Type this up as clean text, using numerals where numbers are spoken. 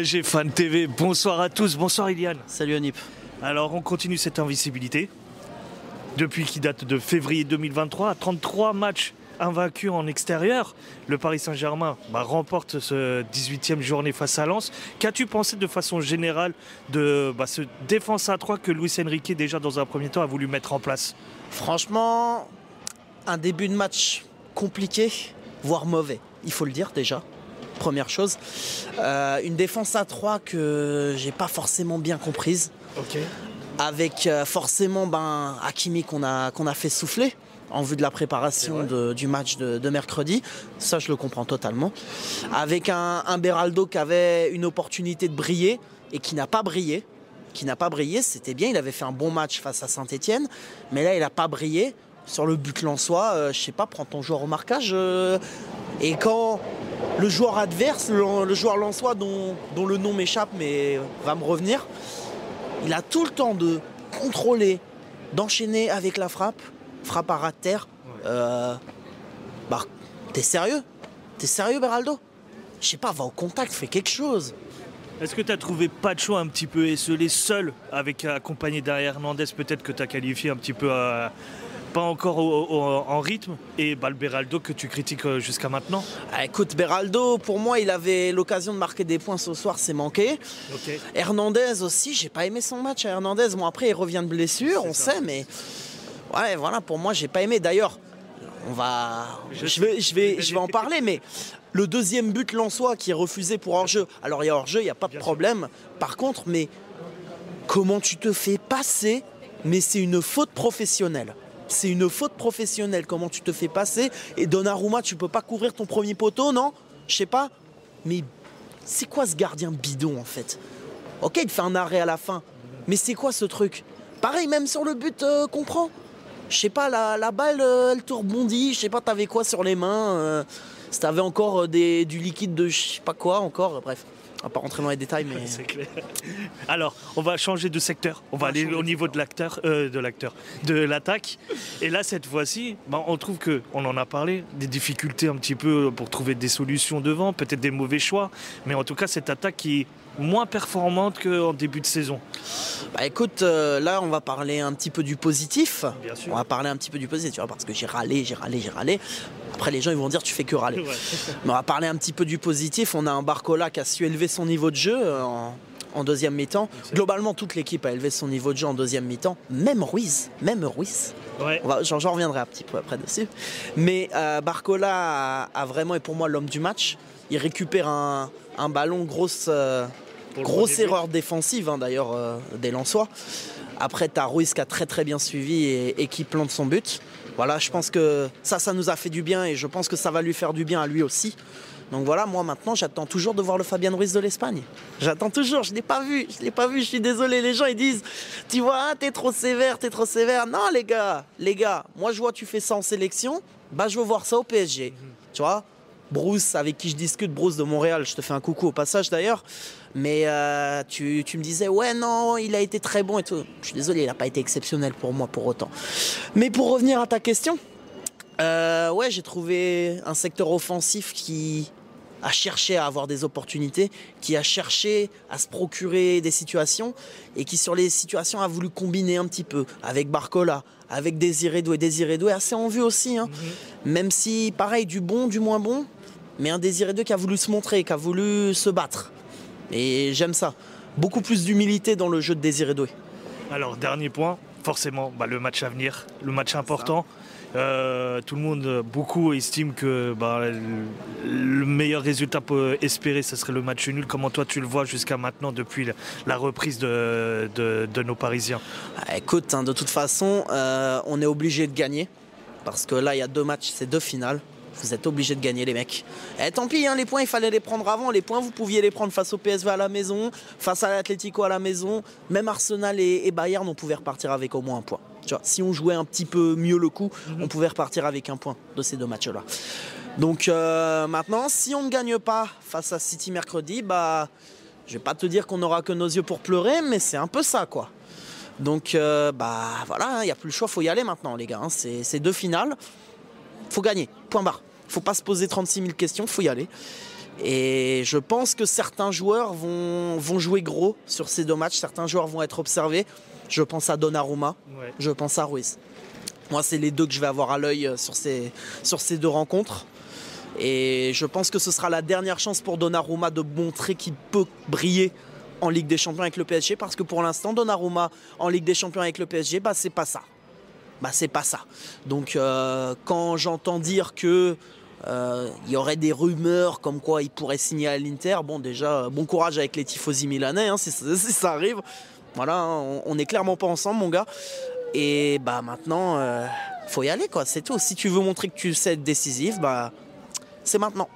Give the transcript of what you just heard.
PSG Fan TV, bonsoir à tous, bonsoir Iliane. Salut Anip. Alors on continue cette invisibilité, depuis qui date de février 2023, à 33 matchs invaincus en extérieur. Le Paris Saint-Germain remporte ce 18e journée face à Lens. Qu'as-tu pensé de façon générale de ce défense à 3 que Luis Enrique déjà dans un premier temps a voulu mettre en place? Franchement, un début de match compliqué, voire mauvais, il faut le dire déjà. Première chose, une défense à 3 que j'ai pas forcément bien comprise. Ok. Avec forcément Hakimi qu'on a fait souffler en vue de la préparation du match de mercredi. Ça, je le comprends totalement. Avec un Beraldo qui avait une opportunité de briller et qui n'a pas brillé. C'était bien, il avait fait un bon match face à Saint-Etienne, mais là, il n'a pas brillé. Sur le but lensois, je sais pas, prends ton joueur au marquage. Et quand le joueur adverse, le joueur lensois dont le nom m'échappe mais va me revenir, il a tout le temps de contrôler, d'enchaîner avec la frappe à ras de terre. T'es sérieux Beraldo? Je sais pas, va au contact, fais quelque chose. Est-ce que tu as trouvé Pacho un petit peu esselé seul, accompagné derrière Hernandez, peut-être que tu as qualifié un petit peu pas encore en rythme, et le Beraldo que tu critiques jusqu'à maintenant? Écoute, Beraldo, pour moi, il avait l'occasion de marquer des points ce soir, c'est manqué. Okay. Hernandez aussi, j'ai pas aimé son match à Hernandez. Bon, après, il revient de blessure, sait, mais ouais, voilà, pour moi, j'ai pas aimé. D'ailleurs, je vais en parler, mais le deuxième but lensois qui est refusé pour hors-jeu. Alors, il y a hors-jeu, il n'y a pas de problème. Par contre, mais comment tu te fais passer? Mais c'est une faute professionnelle. C'est une faute professionnelle, comment tu te fais passer. Et Donnarumma, tu peux pas couvrir ton premier poteau, non? Je sais pas. Mais c'est quoi ce gardien bidon, en fait? Ok, il fait un arrêt à la fin. Mais c'est quoi ce truc? Pareil, même sur le but qu'on prend. Je sais pas, la balle, elle te rebondit. Je sais pas, t'avais quoi sur les mains? Si t'avais encore du liquide de je sais pas quoi encore. Bref. On va pas rentrer dans les détails, mais... C'est clair. Alors, on va changer de secteur. On va aller au niveau de l'attaque. Et là, cette fois-ci, on trouve on en a parlé, des difficultés un petit peu pour trouver des solutions devant, peut-être des mauvais choix. Mais en tout cas, cette attaque qui est moins performante qu'en début de saison. Écoute, là, on va parler un petit peu du positif. Bien sûr. On va parler un petit peu du positif, tu vois, parce que j'ai râlé. Après, les gens, ils vont dire, tu fais que râler. Ouais. Mais on va parler un petit peu du positif. On a un Barcola qui a su élever son niveau de jeu en deuxième mi-temps. Globalement, toute l'équipe a élevé son niveau de jeu en deuxième mi-temps. Même Ruiz. Ouais. J'en reviendrai un petit peu après dessus. Mais Barcola a vraiment, et pour moi, l'homme du match. Il récupère un ballon, grosse erreur défensive, d'ailleurs, des Lensois. Après, tu as Ruiz qui a très très bien suivi et qui plante son but. Voilà, je pense que ça nous a fait du bien et je pense que ça va lui faire du bien à lui aussi. Donc voilà, moi maintenant, j'attends toujours de voir le Fabien Ruiz de l'Espagne. J'attends toujours, je ne l'ai pas vu, je suis désolé. Les gens, ils disent, tu vois, t'es trop sévère. Non, les gars, moi je vois tu fais ça en sélection, je veux voir ça au PSG. Tu vois, Bruce, avec qui je discute, Bruce de Montréal, je te fais un coucou au passage d'ailleurs. Mais tu me disais, ouais, non, il a été très bon et tout. Je suis désolé, il n'a pas été exceptionnel pour moi pour autant. Mais pour revenir à ta question, j'ai trouvé un secteur offensif qui a cherché à avoir des opportunités, qui a cherché à se procurer des situations et qui, sur les situations, a voulu combiner un petit peu avec Barcola, avec Désiré Doué. Désiré Doué assez en vue aussi, Même si, pareil, du bon, du moins bon, mais un Désiré Doué qui a voulu se montrer, qui a voulu se battre. Et j'aime ça. Beaucoup plus d'humilité dans le jeu de Désiré Doué. Alors, dernier point, forcément, le match à venir, le match important. Tout le monde, beaucoup estiment que le meilleur résultat espéré, ce serait le match nul. Comment toi tu le vois jusqu'à maintenant depuis la reprise de nos Parisiens? Écoute, de toute façon, on est obligé de gagner. Parce que là, il y a 2 matchs, c'est 2 finales. Vous êtes obligés de gagner, les mecs. Tant pis, les points, il fallait les prendre avant. Les points, vous pouviez les prendre face au PSV à la maison, face à l'Atlético à la maison. Même Arsenal et Bayern, on pouvait repartir avec au moins un point. Tu vois, si on jouait un petit peu mieux le coup, on pouvait repartir avec un point de ces 2 matchs-là. Donc maintenant, si on ne gagne pas face à City mercredi, je vais pas te dire qu'on n'aura que nos yeux pour pleurer, mais c'est un peu ça, quoi. Donc voilà, il n'y a plus le choix, faut y aller maintenant, les gars. C'est 2 finales. Faut gagner, point barre. Faut pas se poser 36 000 questions, faut y aller. Et je pense que certains joueurs vont jouer gros sur ces 2 matchs. Certains joueurs vont être observés. Je pense à Donnarumma, je pense à Ruiz. Moi, c'est les 2 que je vais avoir à l'œil sur ces 2 rencontres. Et je pense que ce sera la dernière chance pour Donnarumma de montrer qu'il peut briller en Ligue des Champions avec le PSG. Parce que pour l'instant, Donnarumma en Ligue des Champions avec le PSG, c'est pas ça. C'est pas ça. Donc quand j'entends dire que il y aurait des rumeurs comme quoi il pourrait signer à l'Inter, bon déjà, bon courage avec les tifosi milanais, si ça arrive. Voilà, on n'est clairement pas ensemble, mon gars. Et maintenant, faut y aller, quoi. C'est tout. Si tu veux montrer que tu sais être décisif, c'est maintenant.